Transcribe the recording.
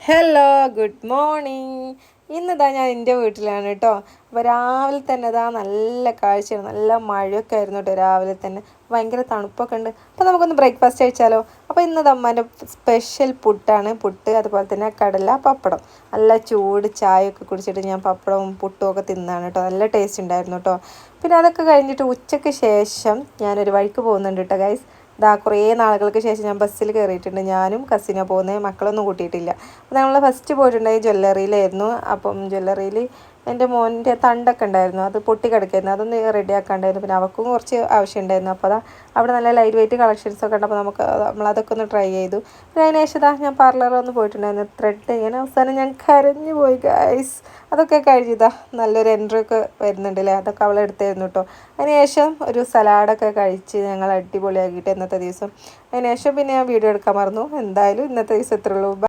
Hello, good morning. ഇന്നിതാ ഞാൻ എൻ്റെ വീട്ടിലാണ് കേട്ടോ. അപ്പോൾ രാവിലെ തന്നെ ഇതാ നല്ല കാഴ്ചയാണ്, നല്ല മഴയൊക്കെ ആയിരുന്നു കേട്ടോ രാവിലെ തന്നെ. ഭയങ്കര തണുപ്പൊക്കെ ഉണ്ട്. അപ്പോൾ നമുക്കൊന്ന് ബ്രേക്ക്ഫാസ്റ്റ് കഴിച്ചാലോ. അപ്പോൾ ഇന്ന് അമ്മേൻ്റെ സ്പെഷ്യൽ പുട്ടാണ്. പുട്ട്, അതുപോലെ തന്നെ കടല, പപ്പടം. നല്ല ചൂട് ചായയൊക്കെ കുടിച്ചിട്ട് ഞാൻ പപ്പടവും പുട്ടും ഒക്കെ തിന്നാണ് കേട്ടോ. നല്ല ടേസ്റ്റ് ഉണ്ടായിരുന്നു കേട്ടോ. പിന്നെ അതൊക്കെ കഴിഞ്ഞിട്ട് ഉച്ചയ്ക്ക് ശേഷം ഞാനൊരു വഴിക്ക് പോകുന്നുണ്ട് കേട്ടോ ഗൈസ്. ഇതാ കുറേ നാളുകൾക്ക് ശേഷം ഞാൻ ബസ്സിൽ കയറിയിട്ടുണ്ട്. ഞാനും കസിനോ പോകുന്നത്, മക്കളൊന്നും കൂട്ടിയിട്ടില്ല. അപ്പോൾ നമ്മൾ ഫസ്റ്റ് പോയിട്ടുണ്ടായി ജ്വല്ലറിയിലായിരുന്നു. അപ്പം ജ്വല്ലറിയിൽ എൻ്റെ മോൻ്റെ തണ്ടൊക്കെ ഉണ്ടായിരുന്നു, അത് പൊട്ടി കിടക്കായിരുന്നു. അതൊന്ന് റെഡിയാക്കാണ്ടായിരുന്നു. പിന്നെ അവൾക്കും കുറച്ച് ആവശ്യമുണ്ടായിരുന്നു. അപ്പോൾ അതാ അവിടെ നല്ല ലൈറ്റ് വെയിറ്റ് കളക്ഷൻസ് ഒക്കെ ഉണ്ട്. അപ്പോൾ നമ്മളതൊക്കെ ഒന്ന് ട്രൈ ചെയ്തു. പിന്നെ അതിന് ശേഷം ഇതാ ഞാൻ പാർലറിലൊന്ന് പോയിട്ടുണ്ടായിരുന്നു. ത്രെഡ് ഇങ്ങനെ അവസാനം ഞാൻ കരഞ്ഞു പോയി ഗൈസ്. അതൊക്കെ കഴിഞ്ഞതാ നല്ലൊരു എൻട്രി ഒക്കെ വരുന്നുണ്ട് അല്ലേ, അതൊക്കെ അവൾ എടുത്തായിരുന്നു കേട്ടോ. അതിനുശേഷം ഒരു സലാഡൊക്കെ കഴിച്ച് ഞങ്ങൾ അടിപൊളിയാക്കിയിട്ട് ഇന്നത്തെ ദിവസം. അതിനുശേഷം പിന്നെ ഞാൻ വീഡിയോ എടുക്കാൻ മറന്നു. എന്തായാലും ഇന്നത്തെ ദിവസം ഇത്രയുള്ളൂ.